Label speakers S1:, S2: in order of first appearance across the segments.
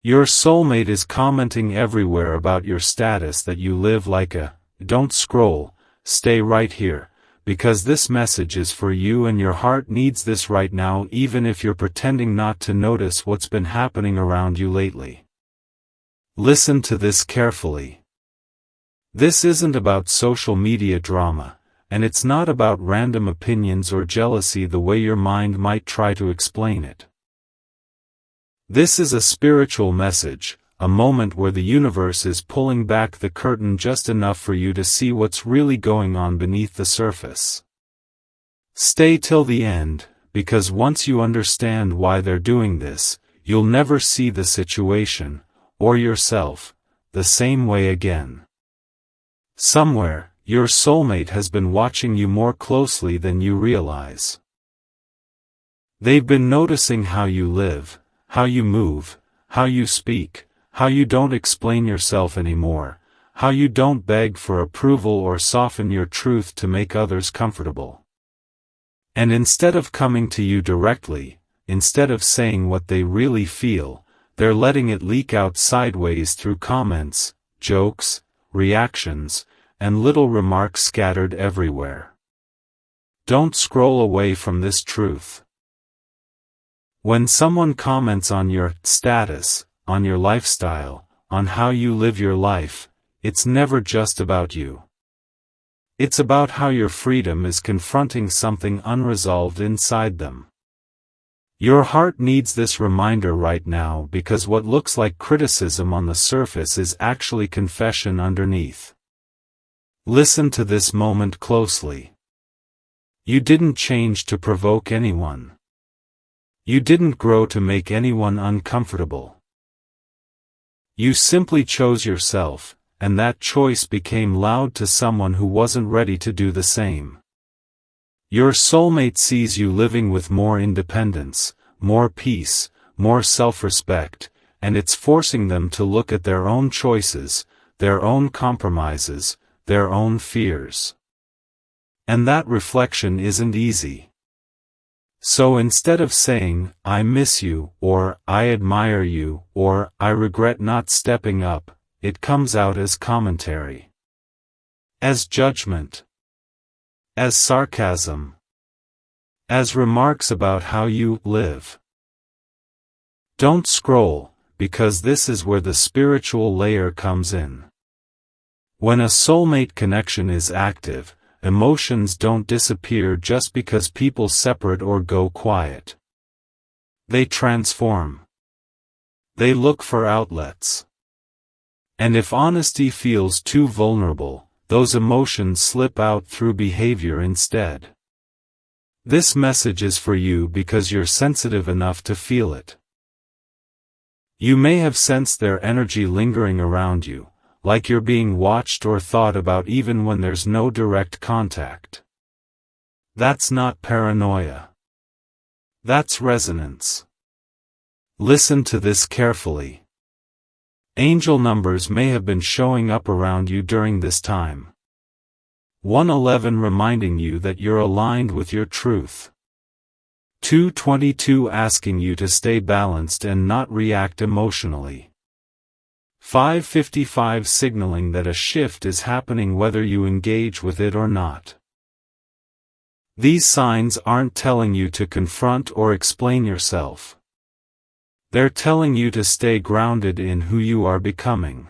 S1: Your soulmate is commenting everywhere about your status that you live like a, don't scroll, stay right here, because this message is for you and your heart needs this right now even if you're pretending not to notice what's been happening around you lately. Listen to this carefully. This isn't about social media drama, and it's not about random opinions or jealousy the way your mind might try to explain it. This is a spiritual message, a moment where the universe is pulling back the curtain just enough for you to see what's really going on beneath the surface. Stay till the end, because once you understand why they're doing this, you'll never see the situation, or yourself, the same way again. Somewhere, your soulmate has been watching you more closely than you realize. They've been noticing how you live, how you move, how you speak, how you don't explain yourself anymore, how you don't beg for approval or soften your truth to make others comfortable. And instead of coming to you directly, instead of saying what they really feel, they're letting it leak out sideways through comments, jokes, reactions, and little remarks scattered everywhere. Don't scroll away from this truth. When someone comments on your status, on your lifestyle, on how you live your life, it's never just about you. It's about how your freedom is confronting something unresolved inside them. Your heart needs this reminder right now because what looks like criticism on the surface is actually confession underneath. Listen to this moment closely. You didn't change to provoke anyone. You didn't grow to make anyone uncomfortable. You simply chose yourself, and that choice became loud to someone who wasn't ready to do the same. Your soulmate sees you living with more independence, more peace, more self-respect, and it's forcing them to look at their own choices, their own compromises, their own fears. And that reflection isn't easy. So instead of saying, I miss you, or I admire you, or I regret not stepping up, it comes out as commentary. As judgment. As sarcasm. As remarks about how you live. Don't scroll, because this is where the spiritual layer comes in. When a soulmate connection is active, emotions don't disappear just because people separate or go quiet. They transform. They look for outlets. And if honesty feels too vulnerable, those emotions slip out through behavior instead. This message is for you because you're sensitive enough to feel it. You may have sensed their energy lingering around you, like you're being watched or thought about even when there's no direct contact. That's not paranoia. That's resonance. Listen to this carefully. Angel numbers may have been showing up around you during this time. 111 reminding you that you're aligned with your truth. 222 asking you to stay balanced and not react emotionally. 555 signaling that a shift is happening whether you engage with it or not. These signs aren't telling you to confront or explain yourself. They're telling you to stay grounded in who you are becoming.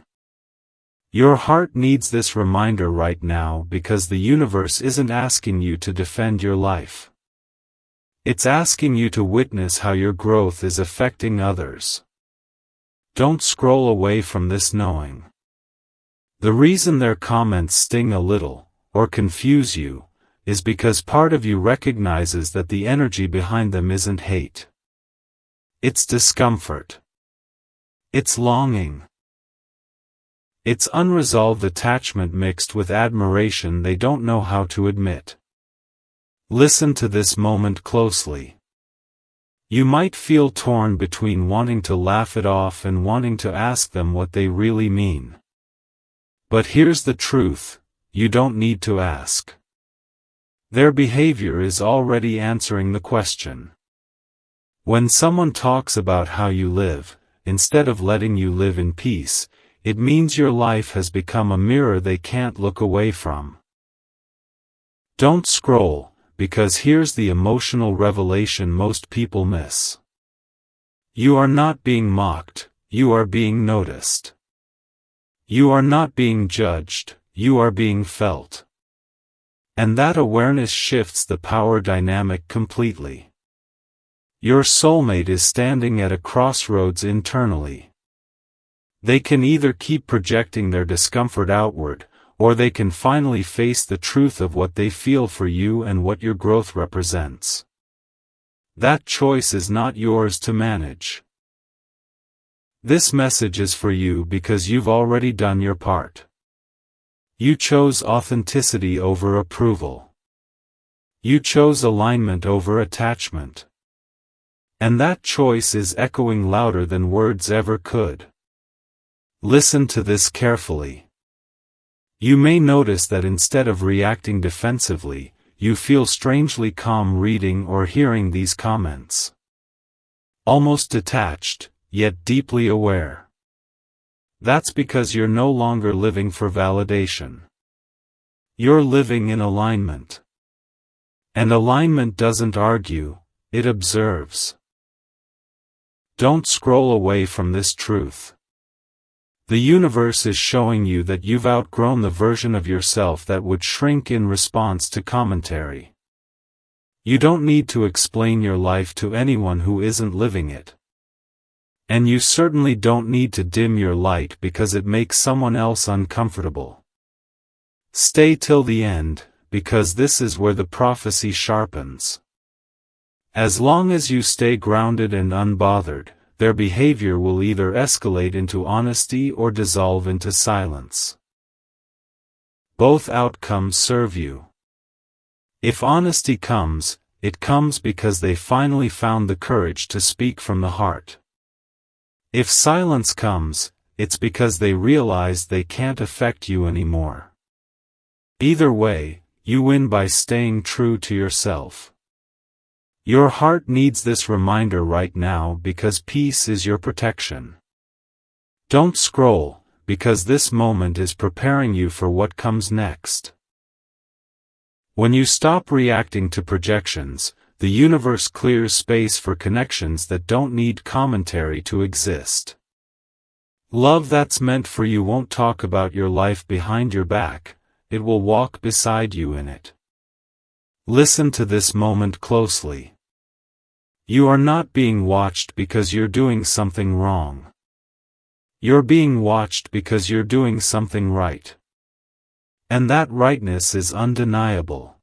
S1: Your heart needs this reminder right now because the universe isn't asking you to defend your life. It's asking you to witness how your growth is affecting others. Don't scroll away from this knowing. The reason their comments sting a little, or confuse you, is because part of you recognizes that the energy behind them isn't hate. It's discomfort. It's longing. It's unresolved attachment mixed with admiration they don't know how to admit. Listen to this moment closely. You might feel torn between wanting to laugh it off and wanting to ask them what they really mean. But here's the truth, you don't need to ask. Their behavior is already answering the question. When someone talks about how you live, instead of letting you live in peace, it means your life has become a mirror they can't look away from. Don't scroll, because here's the emotional revelation most people miss. You are not being mocked, you are being noticed. You are not being judged, you are being felt. And that awareness shifts the power dynamic completely. Your soulmate is standing at a crossroads internally. They can either keep projecting their discomfort outward, or they can finally face the truth of what they feel for you and what your growth represents. That choice is not yours to manage. This message is for you because you've already done your part. You chose authenticity over approval. You chose alignment over attachment. And that choice is echoing louder than words ever could. Listen to this carefully. You may notice that instead of reacting defensively, you feel strangely calm reading or hearing these comments. Almost detached, yet deeply aware. That's because you're no longer living for validation. You're living in alignment. And alignment doesn't argue, it observes. Don't scroll away from this truth. The universe is showing you that you've outgrown the version of yourself that would shrink in response to commentary. You don't need to explain your life to anyone who isn't living it. And you certainly don't need to dim your light because it makes someone else uncomfortable. Stay till the end, because this is where the prophecy sharpens. As long as you stay grounded and unbothered, their behavior will either escalate into honesty or dissolve into silence. Both outcomes serve you. If honesty comes, it comes because they finally found the courage to speak from the heart. If silence comes, it's because they realize they can't affect you anymore. Either way, you win by staying true to yourself. Your heart needs this reminder right now because peace is your protection. Don't scroll, because this moment is preparing you for what comes next. When you stop reacting to projections, the universe clears space for connections that don't need commentary to exist. Love that's meant for you won't talk about your life behind your back, it will walk beside you in it. Listen to this moment closely. You are not being watched because you're doing something wrong. You're being watched because you're doing something right. And that rightness is undeniable.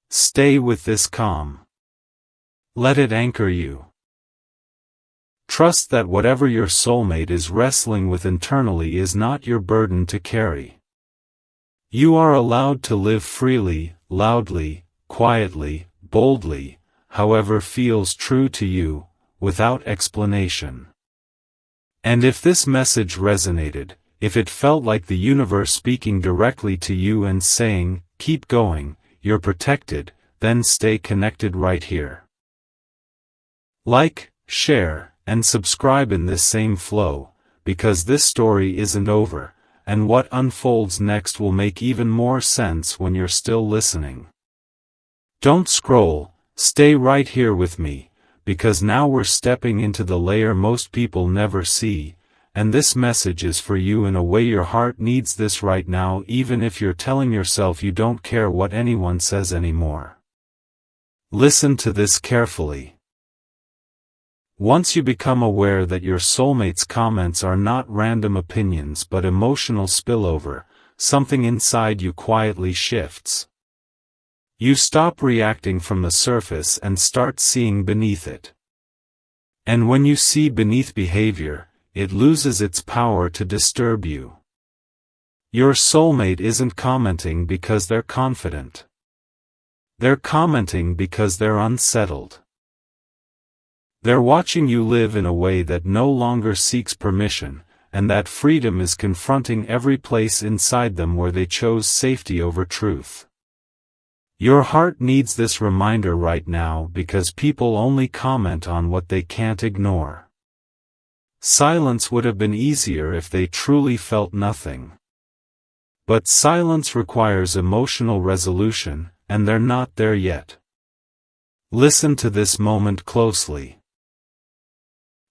S1: Stay with this calm. Let it anchor you. Trust that whatever your soulmate is wrestling with internally is not your burden to carry. You are allowed to live freely, loudly, quietly, boldly, however feels true to you, without explanation. And if this message resonated, if it felt like the universe speaking directly to you and saying, "Keep going, you're protected," then stay connected right here. Like, share, and subscribe in this same flow, because this story isn't over, and what unfolds next will make even more sense when you're still listening. Don't scroll, stay right here with me, because now we're stepping into the layer most people never see, and this message is for you in a way your heart needs this right now, even if you're telling yourself you don't care what anyone says anymore. Listen to this carefully. Once you become aware that your soulmate's comments are not random opinions but emotional spillover, something inside you quietly shifts. You stop reacting from the surface and start seeing beneath it. And when you see beneath behavior, it loses its power to disturb you. Your soulmate isn't commenting because they're confident. They're commenting because they're unsettled. They're watching you live in a way that no longer seeks permission, and that freedom is confronting every place inside them where they chose safety over truth. Your heart needs this reminder right now because people only comment on what they can't ignore. Silence would have been easier if they truly felt nothing. But silence requires emotional resolution, and they're not there yet. Listen to this moment closely.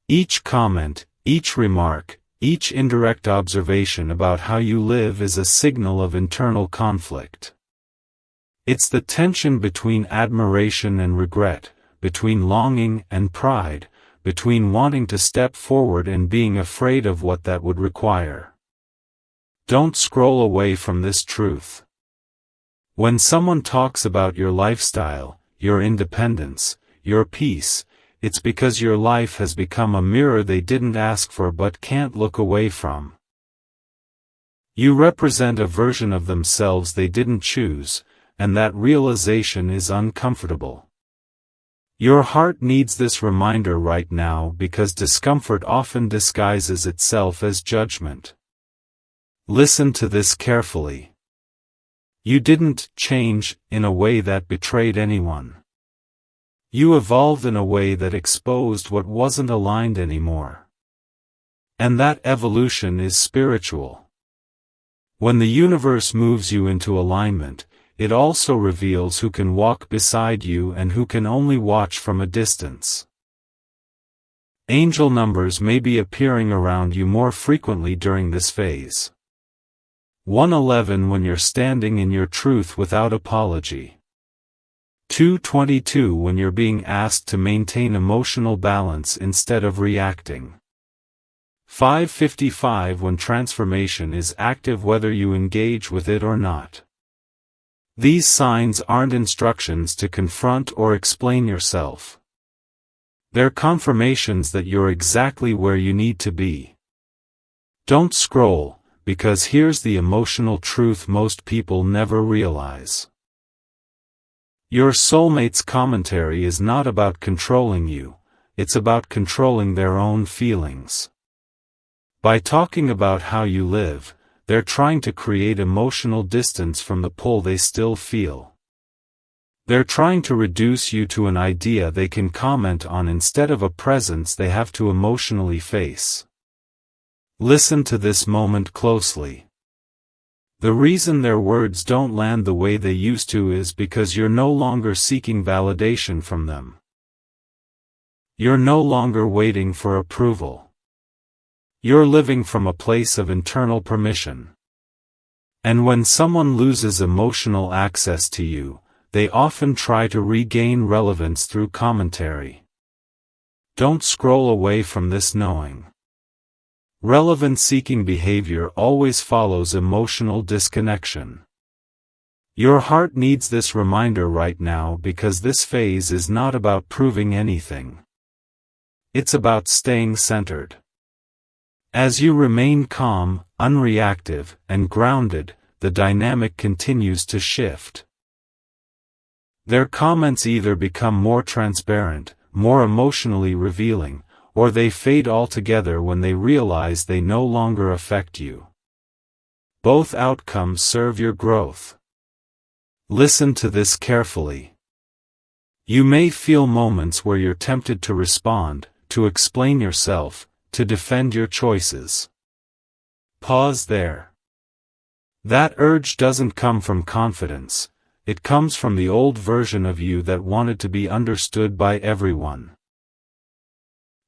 S1: Each comment, each remark, each indirect observation about how you live is a signal of internal conflict. It's the tension between admiration and regret, between longing and pride, between wanting to step forward and being afraid of what that would require. Don't scroll away from this truth. When someone talks about your lifestyle, your independence, your peace, it's because your life has become a mirror they didn't ask for but can't look away from. You represent a version of themselves they didn't choose, and that realization is uncomfortable. Your heart needs this reminder right now because discomfort often disguises itself as judgment. Listen to this carefully. You didn't change in a way that betrayed anyone. You evolved in a way that exposed what wasn't aligned anymore. And that evolution is spiritual. When the universe moves you into alignment, it also reveals who can walk beside you and who can only watch from a distance. Angel numbers may be appearing around you more frequently during this phase. 111 when you're standing in your truth without apology. 222 when you're being asked to maintain emotional balance instead of reacting. 555 when transformation is active whether you engage with it or not. These signs aren't instructions to confront or explain yourself. They're confirmations that you're exactly where you need to be. Don't scroll, because here's the emotional truth most people never realize. Your soulmate's commentary is not about controlling you, it's about controlling their own feelings. By talking about how you live, they're trying to create emotional distance from the pull they still feel. They're trying to reduce you to an idea they can comment on instead of a presence they have to emotionally face. Listen to this moment closely. The reason their words don't land the way they used to is because you're no longer seeking validation from them. You're no longer waiting for approval. You're living from a place of internal permission. And when someone loses emotional access to you, they often try to regain relevance through commentary. Don't scroll away from this knowing. Relevance-seeking behavior always follows emotional disconnection. Your heart needs this reminder right now because this phase is not about proving anything. It's about staying centered. As you remain calm, unreactive, and grounded, the dynamic continues to shift. Their comments either become more transparent, more emotionally revealing, or they fade altogether when they realize they no longer affect you. Both outcomes serve your growth. Listen to this carefully. You may feel moments where you're tempted to respond, to explain yourself, to defend your choices. Pause there. That urge doesn't come from confidence, it comes from the old version of you that wanted to be understood by everyone.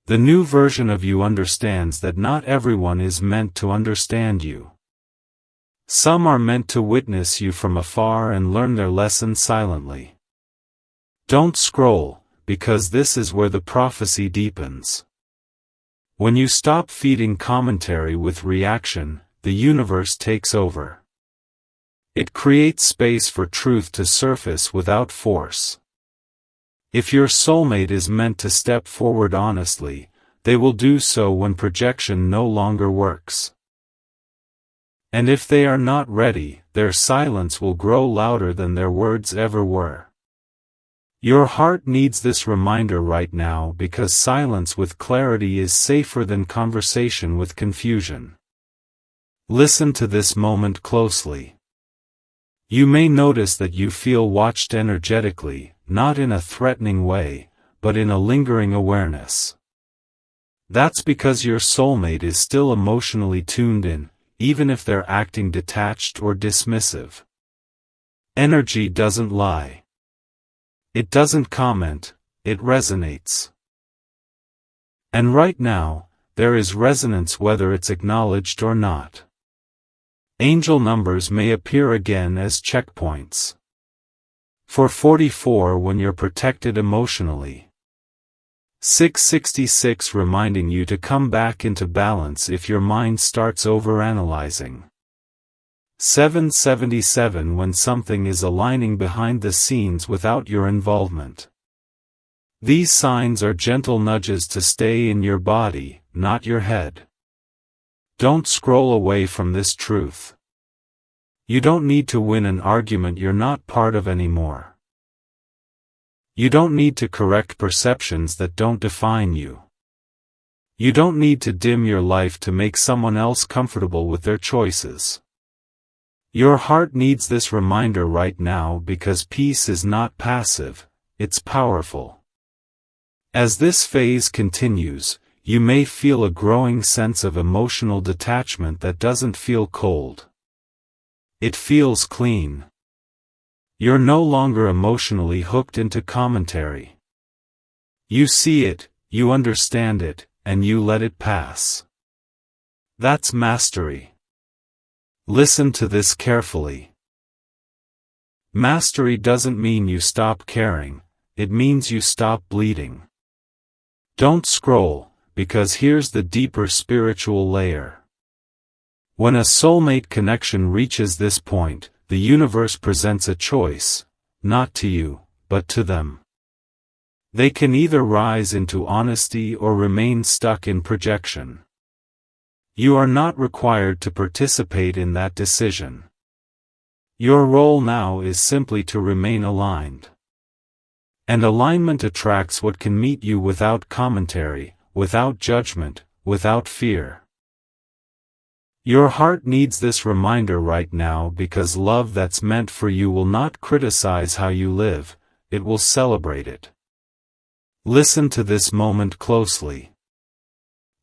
S1: The new version of you understands that not everyone is meant to understand you. Some are meant to witness you from afar and learn their lesson silently. Don't scroll, because this is where the prophecy deepens. When you stop feeding commentary with reaction, the universe takes over. It creates space for truth to surface without force. If your soulmate is meant to step forward honestly, they will do so when projection no longer works. And if they are not ready, their silence will grow louder than their words ever were. Your heart needs this reminder right now because silence with clarity is safer than conversation with confusion. Listen to this moment closely. You may notice that you feel watched energetically, not in a threatening way, but in a lingering awareness. That's because your soulmate is still emotionally tuned in, even if they're acting detached or dismissive. Energy doesn't lie. It doesn't comment, it resonates. And right now, there is resonance whether it's acknowledged or not. Angel numbers may appear again as checkpoints. For 44 when you're protected emotionally. 666 reminding you to come back into balance if your mind starts overanalyzing. 777 when something is aligning behind the scenes without your involvement. These signs are gentle nudges to stay in your body, not your head. Don't scroll away from this truth. You don't need to win an argument you're not part of anymore. You don't need to correct perceptions that don't define you. You don't need to dim your life to make someone else comfortable with their choices. Your heart needs this reminder right now because peace is not passive, it's powerful. As this phase continues, you may feel a growing sense of emotional detachment that doesn't feel cold. It feels clean. You're no longer emotionally hooked into commentary. You see it, you understand it, and you let it pass. That's mastery. Listen to this carefully. Mastery doesn't mean you stop caring, it means you stop bleeding. Don't scroll, because here's the deeper spiritual layer. When a soulmate connection reaches this point, the universe presents a choice, not to you, but to them. They can either rise into honesty or remain stuck in projection. You are not required to participate in that decision. Your role now is simply to remain aligned. And alignment attracts what can meet you without commentary, without judgment, without fear. Your heart needs this reminder right now because love that's meant for you will not criticize how you live, it will celebrate it. Listen to this moment closely.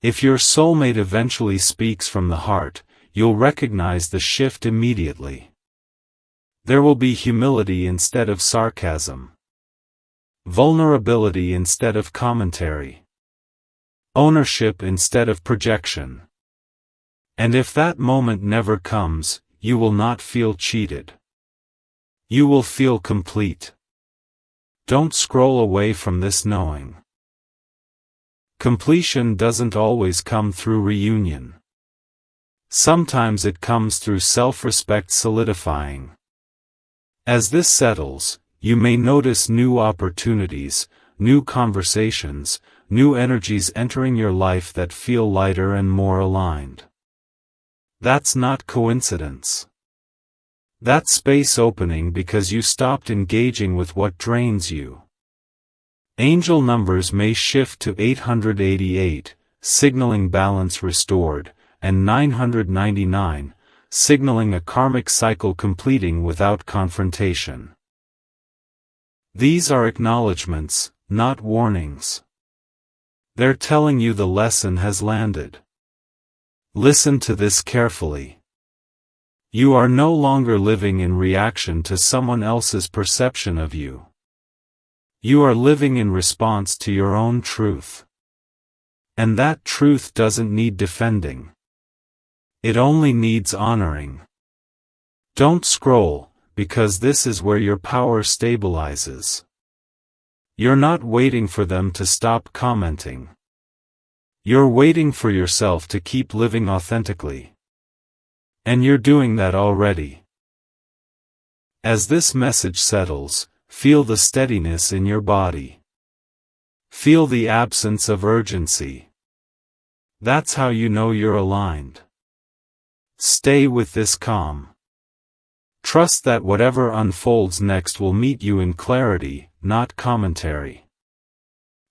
S1: If your soulmate eventually speaks from the heart, you'll recognize the shift immediately. There will be humility instead of sarcasm. Vulnerability instead of commentary. Ownership instead of projection. And if that moment never comes, you will not feel cheated. You will feel complete. Don't scroll away from this knowing. Completion doesn't always come through reunion. Sometimes it comes through self-respect solidifying. As this settles, you may notice new opportunities, new conversations, new energies entering your life that feel lighter and more aligned. That's not coincidence. That's space opening because you stopped engaging with what drains you. Angel numbers may shift to 888, signaling balance restored, and 999, signaling a karmic cycle completing without confrontation. These are acknowledgments, not warnings. They're telling you the lesson has landed. Listen to this carefully. You are no longer living in reaction to someone else's perception of you. You are living in response to your own truth. And that truth doesn't need defending. It only needs honoring. Don't scroll, because this is where your power stabilizes. You're not waiting for them to stop commenting. You're waiting for yourself to keep living authentically. And you're doing that already. As this message settles, feel the steadiness in your body. Feel the absence of urgency. That's how you know you're aligned. Stay with this calm. Trust that whatever unfolds next will meet you in clarity, not commentary.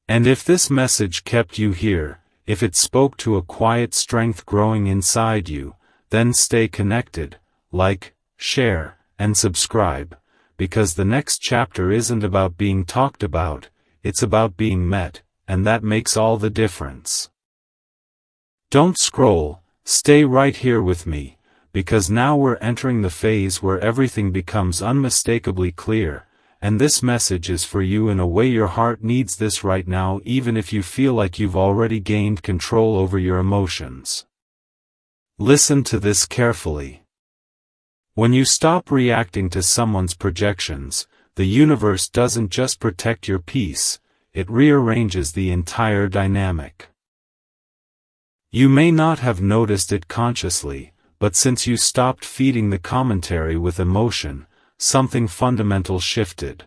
S1: And if this message kept you here, if it spoke to a quiet strength growing inside you, then stay connected, like, share, and subscribe, because the next chapter isn't about being talked about, it's about being met, and that makes all the difference. Don't scroll, stay right here with me, because now we're entering the phase where everything becomes unmistakably clear, and this message is for you in a way your heart needs this right now, even if you feel like you've already gained control over your emotions. Listen to this carefully. When you stop reacting to someone's projections, the universe doesn't just protect your peace, it rearranges the entire dynamic. You may not have noticed it consciously, but since you stopped feeding the commentary with emotion, something fundamental shifted.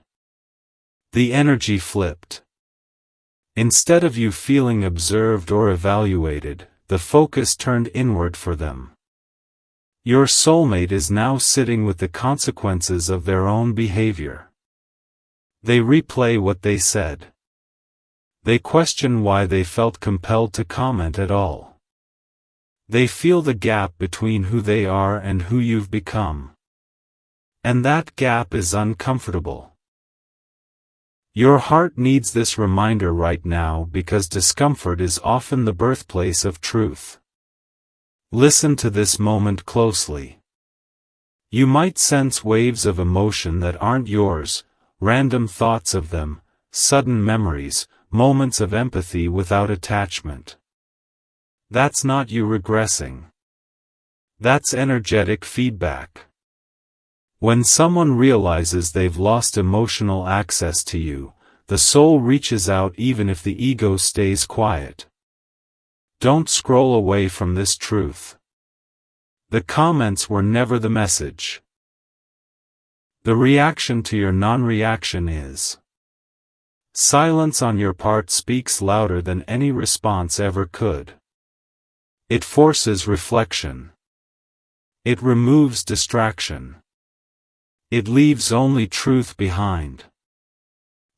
S1: The energy flipped. Instead of you feeling observed or evaluated, the focus turned inward for them. Your soulmate is now sitting with the consequences of their own behavior. They replay what they said. They question why they felt compelled to comment at all. They feel the gap between who they are and who you've become. And that gap is uncomfortable. Your heart needs this reminder right now because discomfort is often the birthplace of truth. Listen to this moment closely. You might sense waves of emotion that aren't yours, random thoughts of them, sudden memories, moments of empathy without attachment. That's not you regressing. That's energetic feedback. When someone realizes they've lost emotional access to you, the soul reaches out even if the ego stays quiet. Don't scroll away from this truth. The comments were never the message. The reaction to your non-reaction is. Silence on your part speaks louder than any response ever could. It forces reflection. It removes distraction. It leaves only truth behind.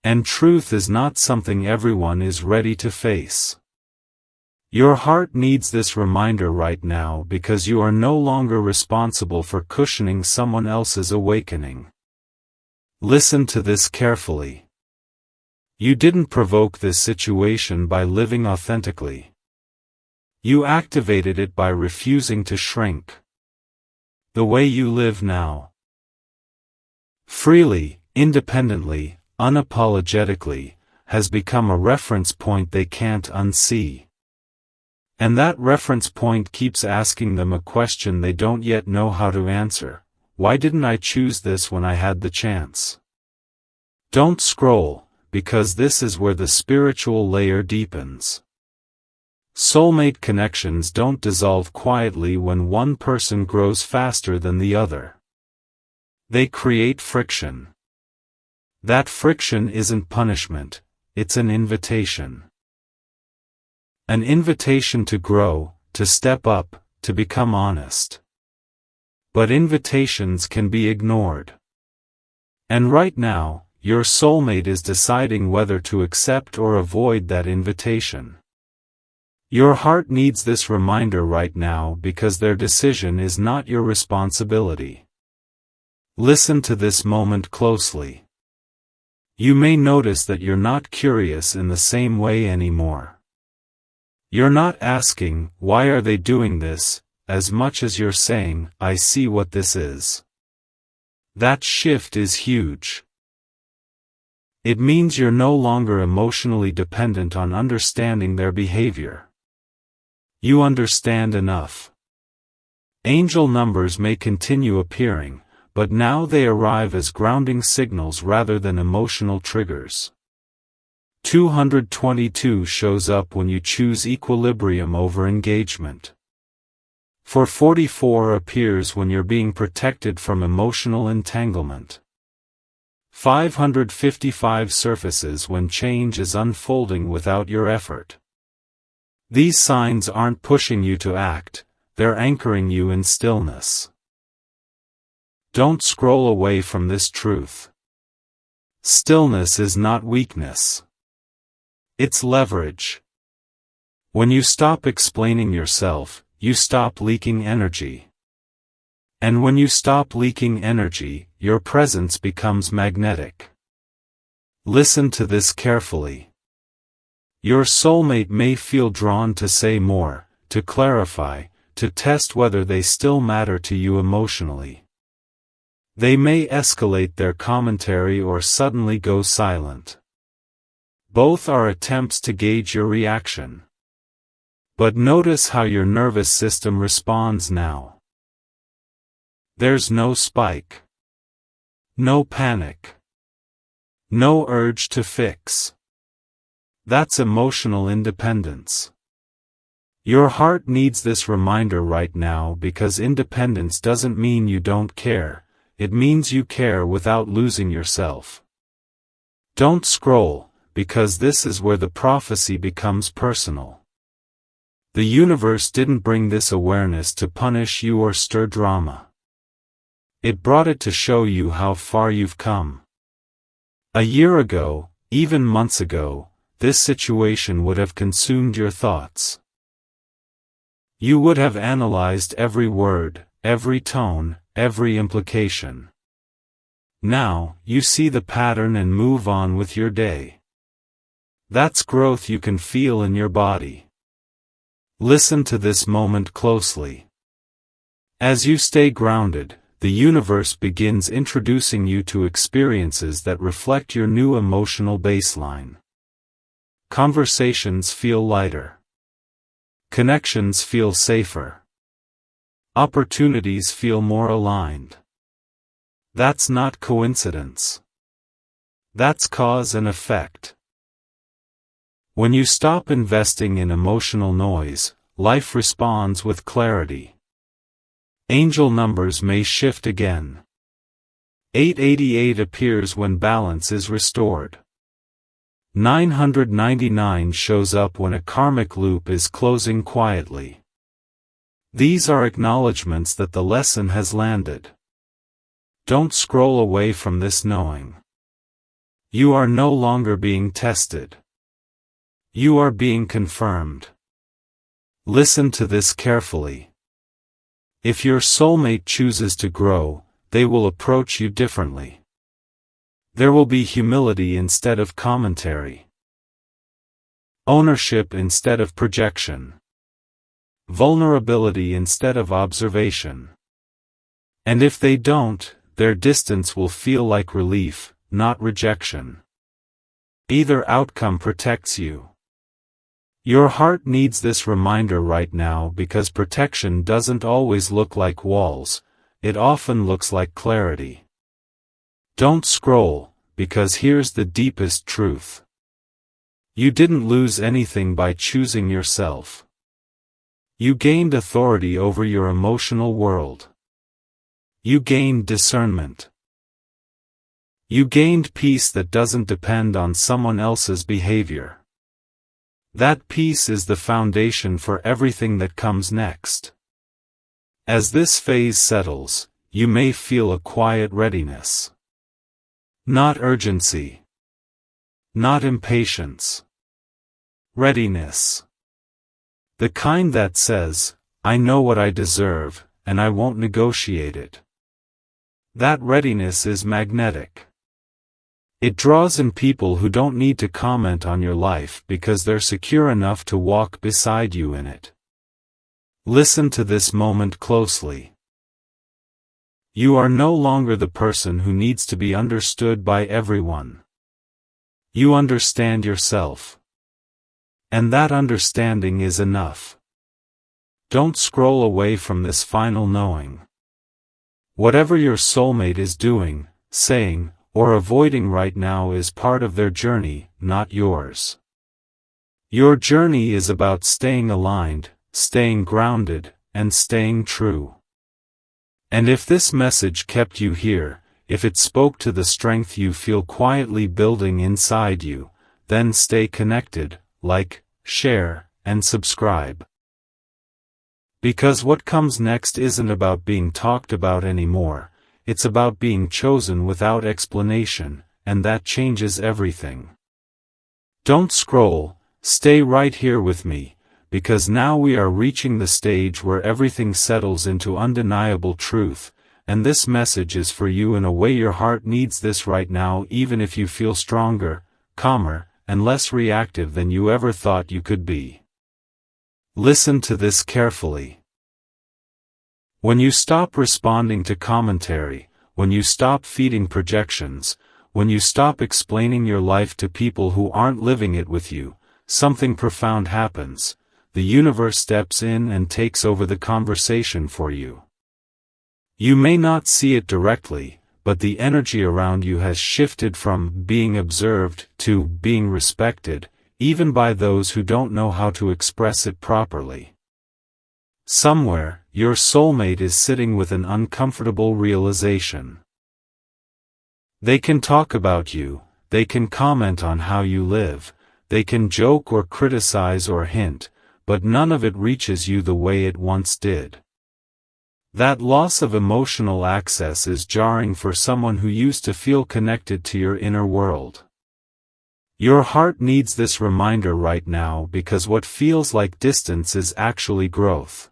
S1: And truth is not something everyone is ready to face. Your heart needs this reminder right now because you are no longer responsible for cushioning someone else's awakening. Listen to this carefully. You didn't provoke this situation by living authentically. You activated it by refusing to shrink. The way you live now. Freely, independently, unapologetically, has become a reference point they can't unsee. And that reference point keeps asking them a question they don't yet know how to answer. Why didn't I choose this when I had the chance? Don't scroll, because this is where the spiritual layer deepens. Soulmate connections don't dissolve quietly when one person grows faster than the other. They create friction. That friction isn't punishment, it's an invitation. An invitation to grow, to step up, to become honest. But invitations can be ignored. And right now, your soulmate is deciding whether to accept or avoid that invitation. Your heart needs this reminder right now because their decision is not your responsibility. Listen to this moment closely. You may notice that you're not curious in the same way anymore. You're not asking, why are they doing this, as much as you're saying, I see what this is. That shift is huge. It means you're no longer emotionally dependent on understanding their behavior. You understand enough. Angel numbers may continue appearing, but now they arrive as grounding signals rather than emotional triggers. 222 shows up when you choose equilibrium over engagement. 444 appears when you're being protected from emotional entanglement. 555 surfaces when change is unfolding without your effort. These signs aren't pushing you to act, they're anchoring you in stillness. Don't scroll away from this truth. Stillness is not weakness. It's leverage. When you stop explaining yourself, you stop leaking energy. And when you stop leaking energy, your presence becomes magnetic. Listen to this carefully. Your soulmate may feel drawn to say more, to clarify, to test whether they still matter to you emotionally. They may escalate their commentary or suddenly go silent. Both are attempts to gauge your reaction. But notice how your nervous system responds now. There's no spike. No panic. No urge to fix. That's emotional independence. Your heart needs this reminder right now because independence doesn't mean you don't care, it means you care without losing yourself. Don't scroll, because this is where the prophecy becomes personal. The universe didn't bring this awareness to punish you or stir drama. It brought it to show you how far you've come. A year ago, even months ago, this situation would have consumed your thoughts. You would have analyzed every word, every tone, every implication. Now, you see the pattern and move on with your day. That's growth you can feel in your body. Listen to this moment closely. As you stay grounded, the universe begins introducing you to experiences that reflect your new emotional baseline. Conversations feel lighter. Connections feel safer. Opportunities feel more aligned. That's not coincidence. That's cause and effect. When you stop investing in emotional noise, life responds with clarity. Angel numbers may shift again. 888 appears when balance is restored. 999 shows up when a karmic loop is closing quietly. These are acknowledgments that the lesson has landed. Don't scroll away from this knowing. You are no longer being tested. You are being confirmed. Listen to this carefully. If your soulmate chooses to grow, they will approach you differently. There will be humility instead of commentary. Ownership instead of projection. Vulnerability instead of observation. And if they don't, their distance will feel like relief, not rejection. Either outcome protects you. Your heart needs this reminder right now because protection doesn't always look like walls, it often looks like clarity. Don't scroll, because here's the deepest truth. You didn't lose anything by choosing yourself. You gained authority over your emotional world. You gained discernment. You gained peace that doesn't depend on someone else's behavior. That peace is the foundation for everything that comes next. As this phase settles, you may feel a quiet readiness. Not urgency. Not impatience. Readiness. The kind that says, I know what I deserve, and I won't negotiate it. That readiness is magnetic. It draws in people who don't need to comment on your life because they're secure enough to walk beside you in it. Listen to this moment closely. You are no longer the person who needs to be understood by everyone. You understand yourself. And that understanding is enough. Don't scroll away from this final knowing. Whatever your soulmate is doing, saying, or avoiding right now is part of their journey, not yours. Your journey is about staying aligned, staying grounded, and staying true. And if this message kept you here, if it spoke to the strength you feel quietly building inside you, then stay connected, like, share, and subscribe. Because what comes next isn't about being talked about anymore. It's about being chosen without explanation, and that changes everything. Don't scroll, stay right here with me, because now we are reaching the stage where everything settles into undeniable truth, and this message is for you in a way your heart needs this right now, even if you feel stronger, calmer, and less reactive than you ever thought you could be. Listen to this carefully. When you stop responding to commentary, when you stop feeding projections, when you stop explaining your life to people who aren't living it with you, something profound happens. The universe steps in and takes over the conversation for you. You may not see it directly, but the energy around you has shifted from being observed to being respected, even by those who don't know how to express it properly. Somewhere, your soulmate is sitting with an uncomfortable realization. They can talk about you, they can comment on how you live, they can joke or criticize or hint, but none of it reaches you the way it once did. That loss of emotional access is jarring for someone who used to feel connected to your inner world. Your heart needs this reminder right now because what feels like distance is actually growth.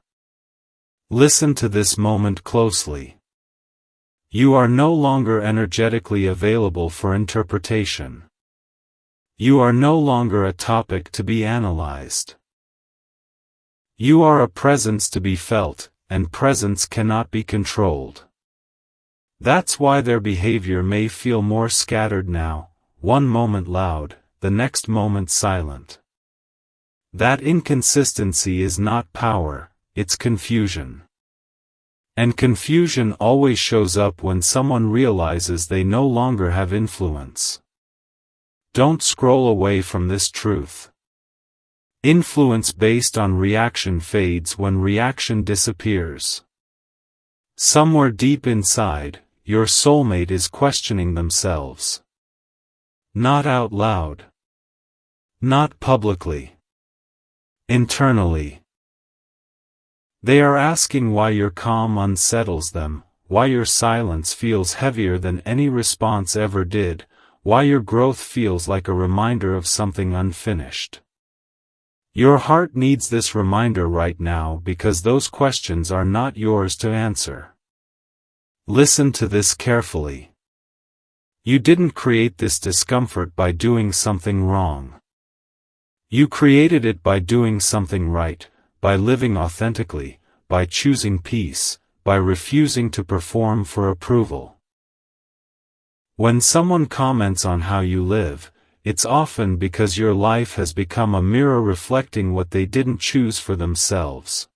S1: Listen to this moment closely. You are no longer energetically available for interpretation. You are no longer a topic to be analyzed. You are a presence to be felt, and presence cannot be controlled. That's why their behavior may feel more scattered now, one moment loud, the next moment silent. That inconsistency is not power, it's confusion. And confusion always shows up when someone realizes they no longer have influence. Don't scroll away from this truth. Influence based on reaction fades when reaction disappears. Somewhere deep inside, your soulmate is questioning themselves. Not out loud. Not publicly. Internally. They are asking why your calm unsettles them, why your silence feels heavier than any response ever did, why your growth feels like a reminder of something unfinished. Your heart needs this reminder right now because those questions are not yours to answer. Listen to this carefully. You didn't create this discomfort by doing something wrong. You created it by doing something right, by living authentically, by choosing peace, by refusing to perform for approval. When someone comments on how you live, it's often because your life has become a mirror reflecting what they didn't choose for themselves.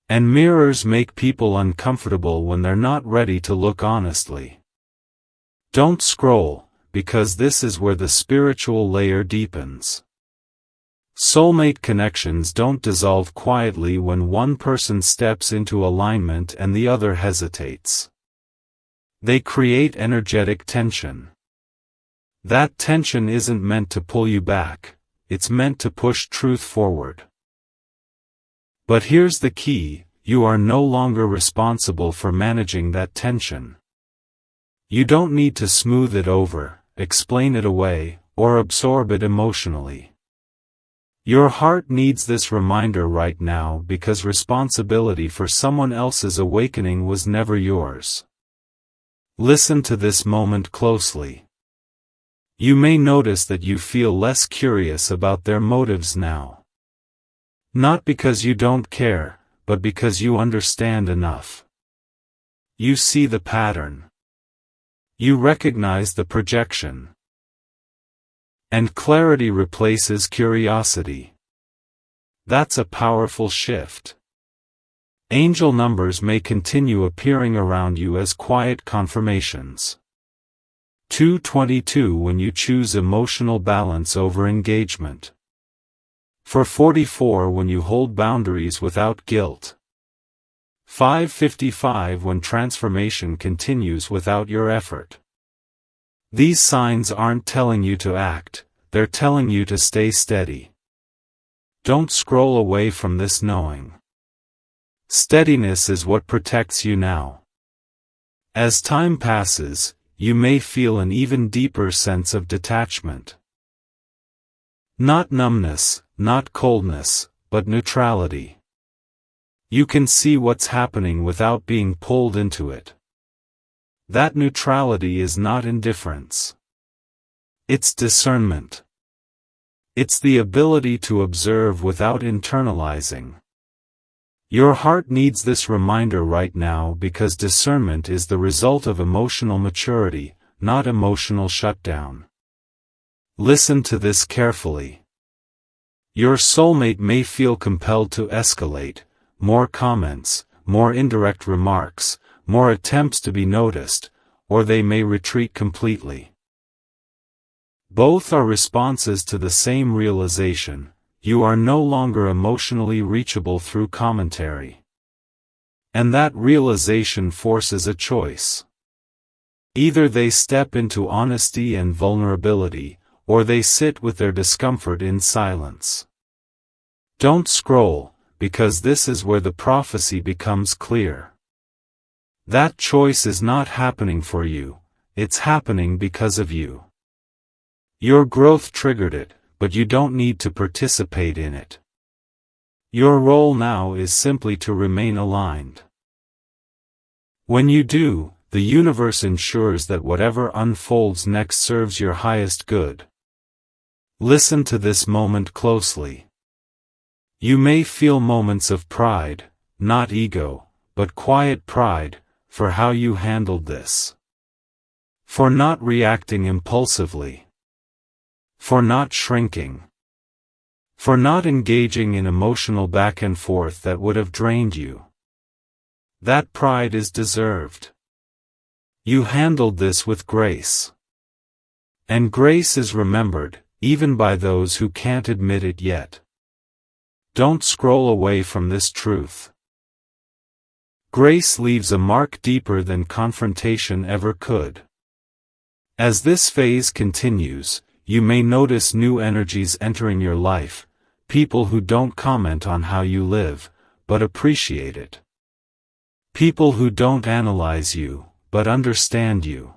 S1: And mirrors make people uncomfortable when they're not ready to look honestly. Don't scroll, because this is where the spiritual layer deepens. Soulmate connections don't dissolve quietly when one person steps into alignment and the other hesitates. They create energetic tension. That tension isn't meant to pull you back, it's meant to push truth forward. But here's the key, you are no longer responsible for managing that tension. You don't need to smooth it over, explain it away, or absorb it emotionally. Your heart needs this reminder right now because responsibility for someone else's awakening was never yours. Listen to this moment closely. You may notice that you feel less curious about their motives now. Not because you don't care, but because you understand enough. You see the pattern. You recognize the projection. And clarity replaces curiosity. That's a powerful shift. Angel numbers may continue appearing around you as quiet confirmations. 222 when you choose emotional balance over engagement. 444 when you hold boundaries without guilt. 555 when transformation continues without your effort. These signs aren't telling you to act, they're telling you to stay steady. Don't scroll away from this knowing. Steadiness is what protects you now. As time passes, you may feel an even deeper sense of detachment. Not numbness, not coldness, but neutrality. You can see what's happening without being pulled into it. That neutrality is not indifference. It's discernment. It's the ability to observe without internalizing. Your heart needs this reminder right now because discernment is the result of emotional maturity, not emotional shutdown. Listen to this carefully. Your soulmate may feel compelled to escalate, more comments, more indirect remarks, more attempts to be noticed, or they may retreat completely. Both are responses to the same realization: you are no longer emotionally reachable through commentary. And that realization forces a choice. Either they step into honesty and vulnerability, or they sit with their discomfort in silence. Don't scroll, because this is where the prophecy becomes clear. That choice is not happening for you, it's happening because of you. Your growth triggered it, but you don't need to participate in it. Your role now is simply to remain aligned. When you do, the universe ensures that whatever unfolds next serves your highest good. Listen to this moment closely. You may feel moments of pride, not ego, but quiet pride, for how you handled this. For not reacting impulsively. For not shrinking. For not engaging in emotional back and forth that would have drained you. That pride is deserved. You handled this with grace. And grace is remembered, even by those who can't admit it yet. Don't scroll away from this truth. Grace leaves a mark deeper than confrontation ever could. As this phase continues, you may notice new energies entering your life, people who don't comment on how you live, but appreciate it. People who don't analyze you, but understand you.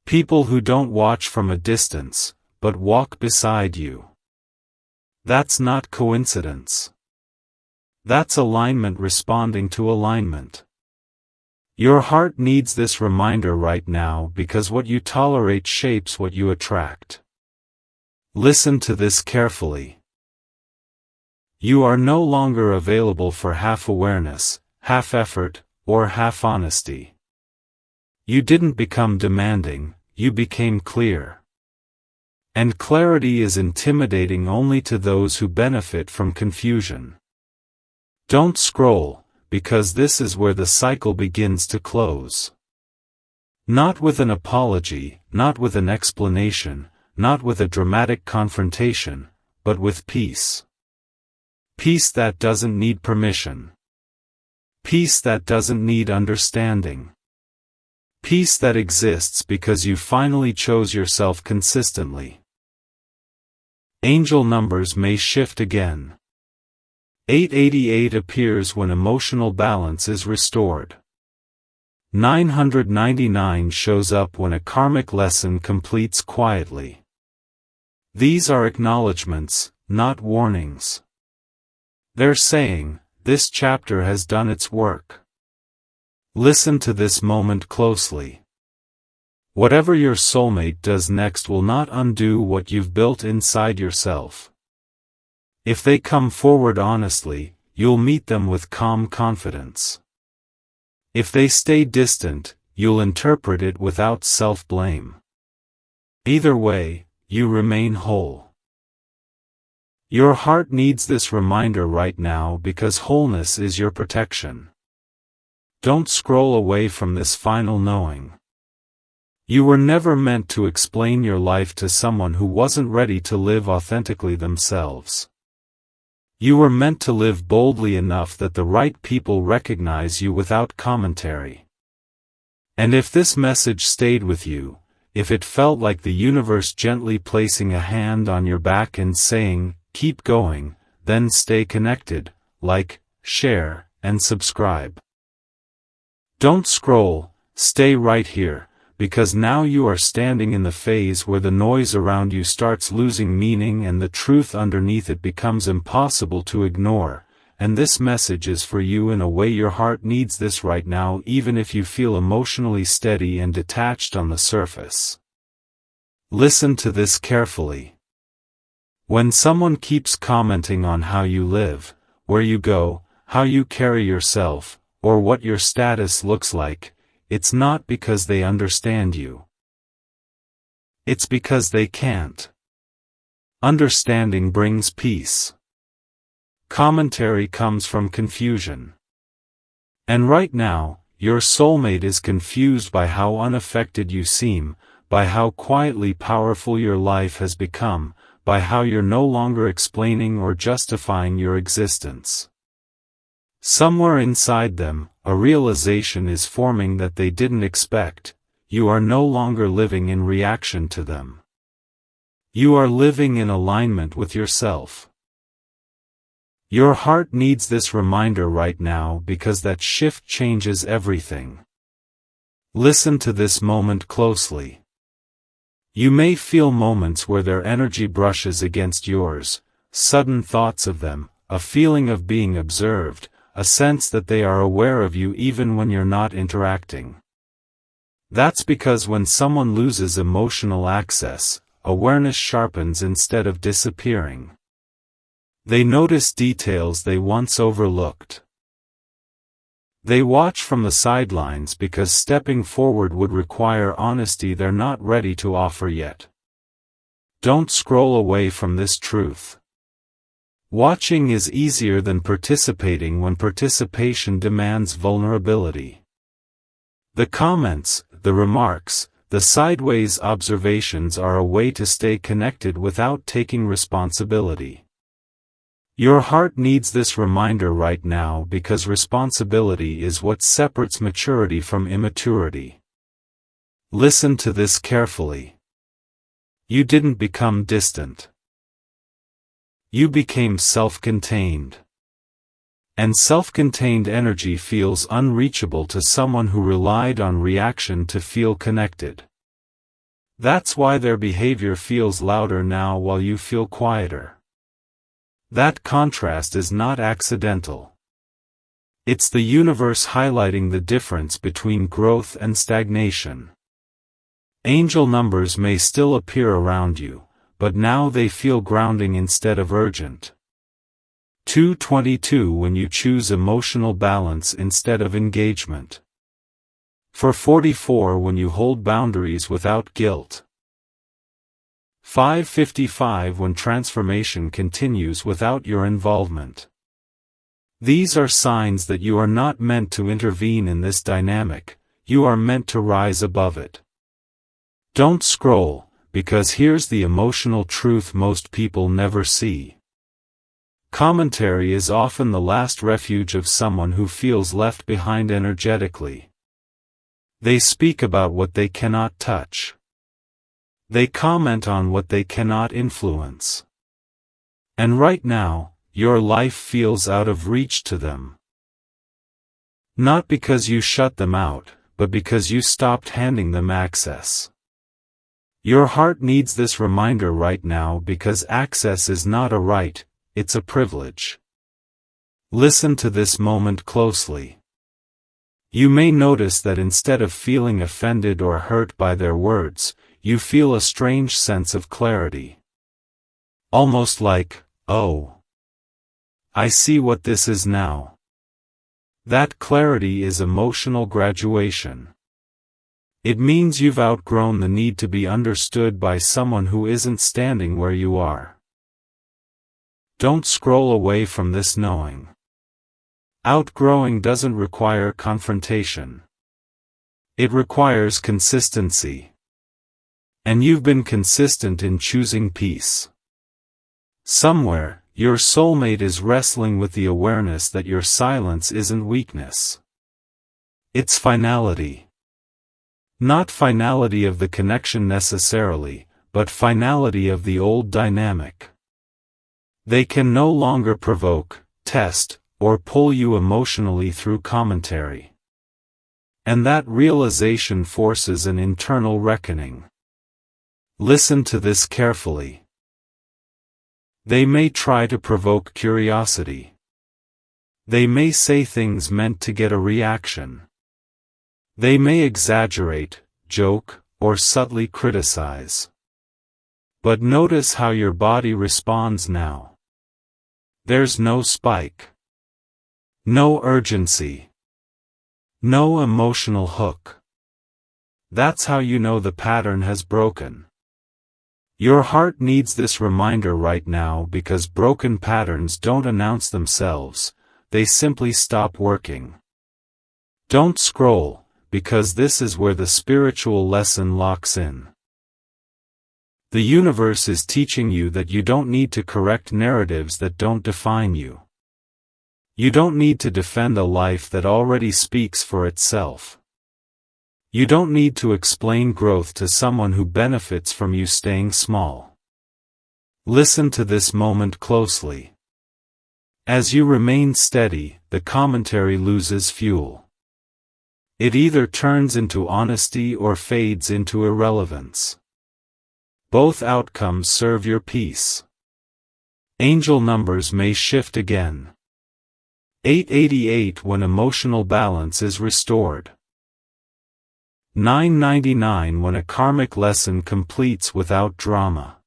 S1: People who don't watch from a distance, but walk beside you. That's not coincidence. That's alignment responding to alignment. Your heart needs this reminder right now because what you tolerate shapes what you attract. Listen to this carefully. You are no longer available for half awareness, half effort, or half honesty. You didn't become demanding, you became clear. And clarity is intimidating only to those who benefit from confusion. Don't scroll, because this is where the cycle begins to close. Not with an apology, not with an explanation, not with a dramatic confrontation, but with peace. Peace that doesn't need permission. Peace that doesn't need understanding. Peace that exists because you finally chose yourself consistently. Angel numbers may shift again. 888 appears when emotional balance is restored. 999 shows up when a karmic lesson completes quietly. These are acknowledgments, not warnings. They're saying, this chapter has done its work. Listen to this moment closely. Whatever your soulmate does next will not undo what you've built inside yourself. If they come forward honestly, you'll meet them with calm confidence. If they stay distant, you'll interpret it without self-blame. Either way, you remain whole. Your heart needs this reminder right now because wholeness is your protection. Don't scroll away from this final knowing. You were never meant to explain your life to someone who wasn't ready to live authentically themselves. You were meant to live boldly enough that the right people recognize you without commentary. And if this message stayed with you, if it felt like the universe gently placing a hand on your back and saying, keep going, then stay connected, like, share, and subscribe. Don't scroll, stay right here, because now you are standing in the phase where the noise around you starts losing meaning and the truth underneath it becomes impossible to ignore, and this message is for you in a way your heart needs this right now even if you feel emotionally steady and detached on the surface. Listen to this carefully. When someone keeps commenting on how you live, where you go, how you carry yourself, or what your status looks like, it's not because they understand you. It's because they can't. Understanding brings peace. Commentary comes from confusion. And right now, your soulmate is confused by how unaffected you seem, by how quietly powerful your life has become, by how you're no longer explaining or justifying your existence. Somewhere inside them, a realization is forming that they didn't expect. You are no longer living in reaction to them. You are living in alignment with yourself. Your heart needs this reminder right now because that shift changes everything. Listen to this moment closely. You may feel moments where their energy brushes against yours, sudden thoughts of them, a feeling of being observed, a sense that they are aware of you even when you're not interacting. That's because when someone loses emotional access, awareness sharpens instead of disappearing. They notice details they once overlooked. They watch from the sidelines because stepping forward would require honesty they're not ready to offer yet. Don't scroll away from this truth. Watching is easier than participating when participation demands vulnerability. The comments, the remarks, the sideways observations are a way to stay connected without taking responsibility. Your heart needs this reminder right now because responsibility is what separates maturity from immaturity. Listen to this carefully. You didn't become distant. You became self-contained. And self-contained energy feels unreachable to someone who relied on reaction to feel connected. That's why their behavior feels louder now while you feel quieter. That contrast is not accidental. It's the universe highlighting the difference between growth and stagnation. Angel numbers may still appear around you, but now they feel grounding instead of urgent. 222 when you choose emotional balance instead of engagement. 444 when you hold boundaries without guilt. 555 when transformation continues without your involvement. These are signs that you are not meant to intervene in this dynamic, you are meant to rise above it. Don't scroll, because here's the emotional truth most people never see. Commentary is often the last refuge of someone who feels left behind energetically. They speak about what they cannot touch. They comment on what they cannot influence. And right now, your life feels out of reach to them. Not because you shut them out, but because you stopped handing them access. Your heart needs this reminder right now because access is not a right, it's a privilege. Listen to this moment closely. You may notice that instead of feeling offended or hurt by their words, you feel a strange sense of clarity. Almost like, oh, I see what this is now. That clarity is emotional graduation. It means you've outgrown the need to be understood by someone who isn't standing where you are. Don't scroll away from this knowing. Outgrowing doesn't require confrontation. It requires consistency. And you've been consistent in choosing peace. Somewhere, your soulmate is wrestling with the awareness that your silence isn't weakness. It's finality. Not finality of the connection necessarily, but finality of the old dynamic. They can no longer provoke, test, or pull you emotionally through commentary. And that realization forces an internal reckoning. Listen to this carefully. They may try to provoke curiosity. They may say things meant to get a reaction. They may exaggerate, joke, or subtly criticize. But notice how your body responds now. There's no spike. No urgency. No emotional hook. That's how you know the pattern has broken. Your heart needs this reminder right now because broken patterns don't announce themselves, they simply stop working. Don't scroll, because this is where the spiritual lesson locks in. The universe is teaching you that you don't need to correct narratives that don't define you. You don't need to defend a life that already speaks for itself. You don't need to explain growth to someone who benefits from you staying small. Listen to this moment closely. As you remain steady, the commentary loses fuel. It either turns into honesty or fades into irrelevance. Both outcomes serve your peace. Angel numbers may shift again. 888 when emotional balance is restored. 999 when a karmic lesson completes without drama.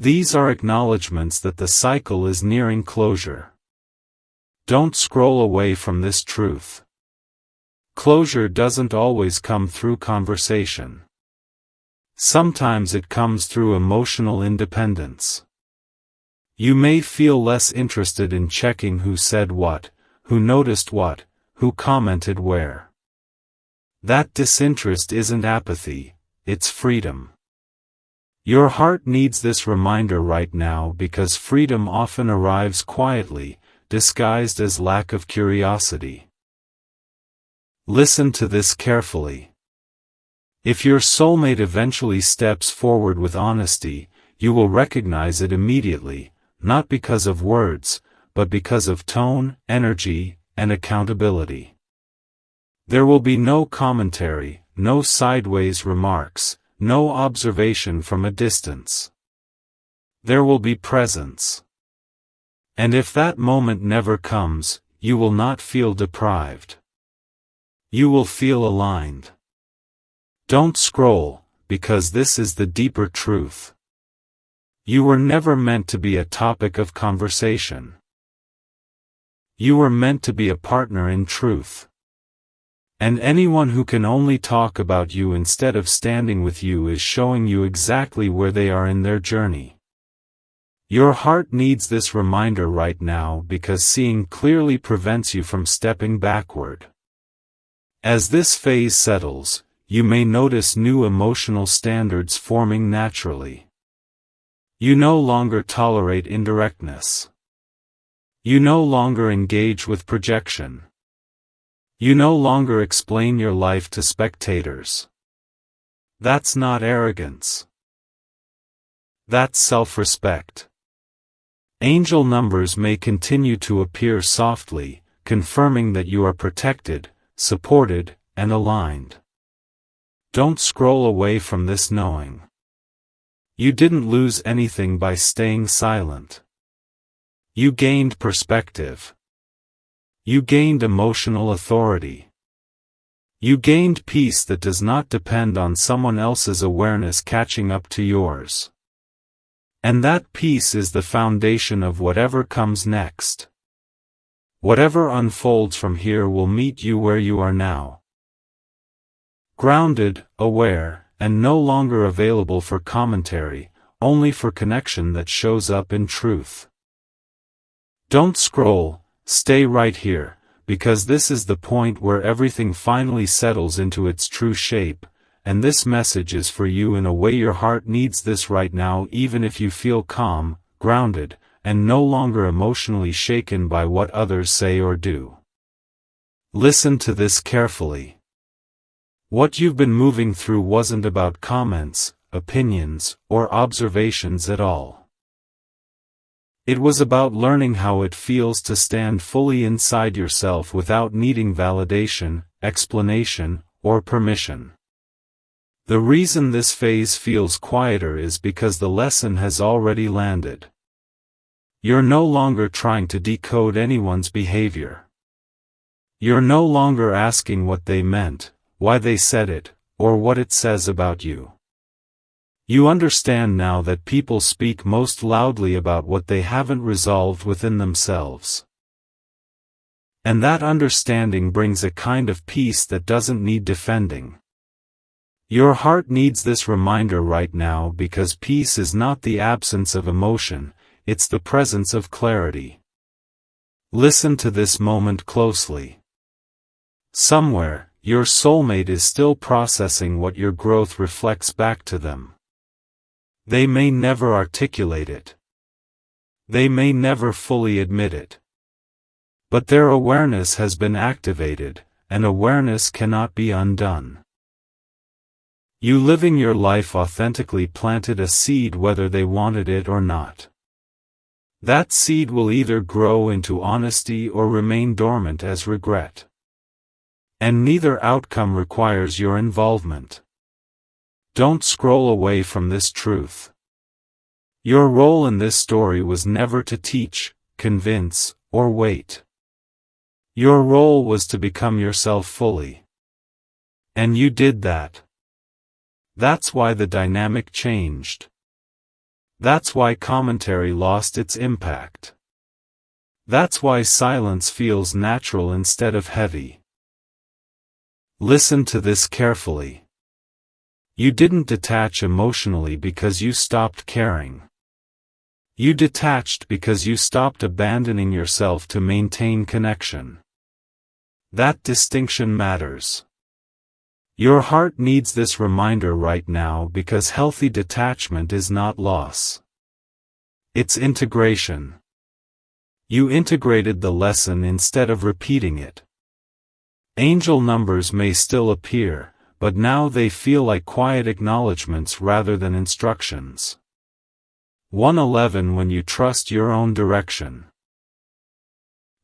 S1: These are acknowledgments that the cycle is nearing closure. Don't scroll away from this truth. Closure doesn't always come through conversation. Sometimes it comes through emotional independence. You may feel less interested in checking who said what, who noticed what, who commented where. That disinterest isn't apathy, it's freedom. Your heart needs this reminder right now because freedom often arrives quietly, disguised as lack of curiosity. Listen to this carefully. If your soulmate eventually steps forward with honesty, you will recognize it immediately, not because of words, but because of tone, energy, and accountability. There will be no commentary, no sideways remarks, no observation from a distance. There will be presence. And if that moment never comes, you will not feel deprived. You will feel aligned. Don't scroll, because this is the deeper truth. You were never meant to be a topic of conversation. You were meant to be a partner in truth. And anyone who can only talk about you instead of standing with you is showing you exactly where they are in their journey. Your heart needs this reminder right now because seeing clearly prevents you from stepping backward. As this phase settles, you may notice new emotional standards forming naturally. You no longer tolerate indirectness. You no longer engage with projection. You no longer explain your life to spectators. That's not arrogance. That's self-respect. Angel numbers may continue to appear softly, confirming that you are protected, supported, and aligned. Don't scroll away from this knowing. You didn't lose anything by staying silent. You gained perspective. You gained emotional authority. You gained peace that does not depend on someone else's awareness catching up to yours. And that peace is the foundation of whatever comes next. Whatever unfolds from here will meet you where you are now. Grounded, aware, and no longer available for commentary, only for connection that shows up in truth. Don't scroll, stay right here, because this is the point where everything finally settles into its true shape, and this message is for you in a way your heart needs this right now, even if you feel calm, grounded, and no longer emotionally shaken by what others say or do. Listen to this carefully. What you've been moving through wasn't about comments, opinions, or observations at all. It was about learning how it feels to stand fully inside yourself without needing validation, explanation, or permission. The reason this phase feels quieter is because the lesson has already landed. You're no longer trying to decode anyone's behavior. You're no longer asking what they meant, why they said it, or what it says about you. You understand now that people speak most loudly about what they haven't resolved within themselves. And that understanding brings a kind of peace that doesn't need defending. Your heart needs this reminder right now because peace is not the absence of emotion, it's the presence of clarity. Listen to this moment closely. Somewhere, your soulmate is still processing what your growth reflects back to them. They may never articulate it. They may never fully admit it. But their awareness has been activated, and awareness cannot be undone. You living your life authentically planted a seed whether they wanted it or not. That seed will either grow into honesty or remain dormant as regret. And neither outcome requires your involvement. Don't scroll away from this truth. Your role in this story was never to teach, convince, or wait. Your role was to become yourself fully. And you did that. That's why the dynamic changed. That's why commentary lost its impact. That's why silence feels natural instead of heavy. Listen to this carefully. You didn't detach emotionally because you stopped caring. You detached because you stopped abandoning yourself to maintain connection. That distinction matters. Your heart needs this reminder right now because healthy detachment is not loss. It's integration. You integrated the lesson instead of repeating it. Angel numbers may still appear, but now they feel like quiet acknowledgments rather than instructions. 111 when you trust your own direction.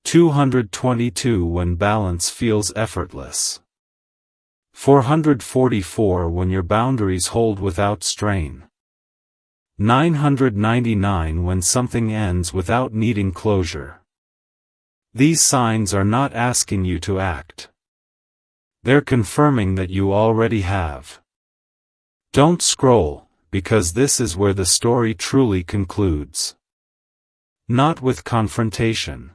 S1: 222 when balance feels effortless. 444 when your boundaries hold without strain. 999 when something ends without needing closure. These signs are not asking you to act. They're confirming that you already have. Don't scroll, because this is where the story truly concludes. Not with confrontation.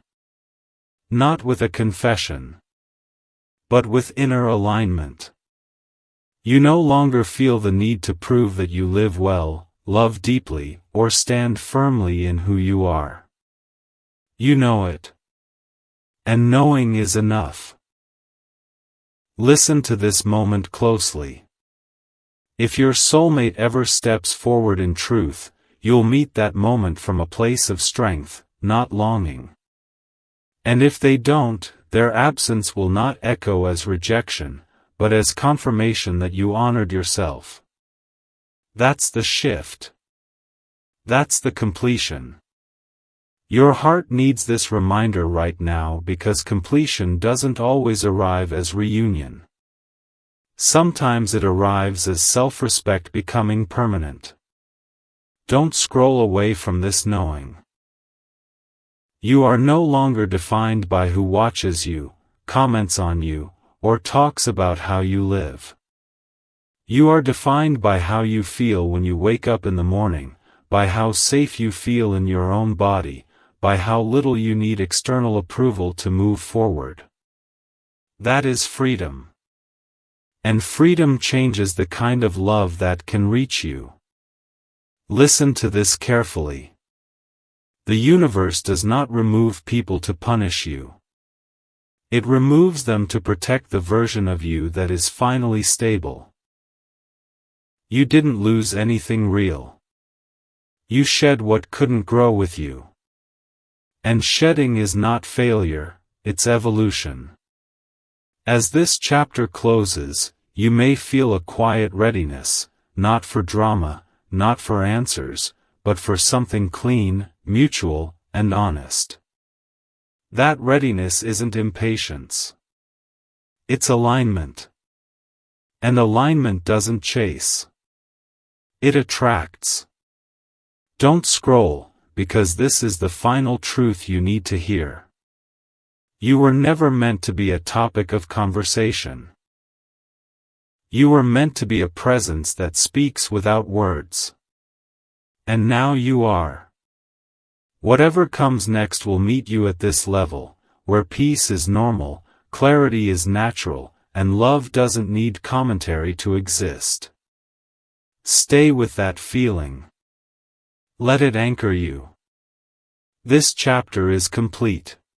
S1: Not with a confession. But with inner alignment. You no longer feel the need to prove that you live well, love deeply, or stand firmly in who you are. You know it. And knowing is enough. Listen to this moment closely. If your soulmate ever steps forward in truth, you'll meet that moment from a place of strength, not longing. And if they don't, their absence will not echo as rejection, but as confirmation that you honored yourself. That's the shift. That's the completion. Your heart needs this reminder right now because completion doesn't always arrive as reunion. Sometimes it arrives as self-respect becoming permanent. Don't scroll away from this knowing. You are no longer defined by who watches you, comments on you, or talks about how you live. You are defined by how you feel when you wake up in the morning, by how safe you feel in your own body, by how little you need external approval to move forward. That is freedom. And freedom changes the kind of love that can reach you. Listen to this carefully. The universe does not remove people to punish you. It removes them to protect the version of you that is finally stable. You didn't lose anything real. You shed what couldn't grow with you. And shedding is not failure, it's evolution. As this chapter closes, you may feel a quiet readiness, not for drama, not for answers, but for something clean, mutual, and honest. That readiness isn't impatience. It's alignment. And alignment doesn't chase. It attracts. Don't scroll, because this is the final truth you need to hear. You were never meant to be a topic of conversation. You were meant to be a presence that speaks without words. And now you are. Whatever comes next will meet you at this level, where peace is normal, clarity is natural, and love doesn't need commentary to exist. Stay with that feeling. Let it anchor you. This chapter is complete.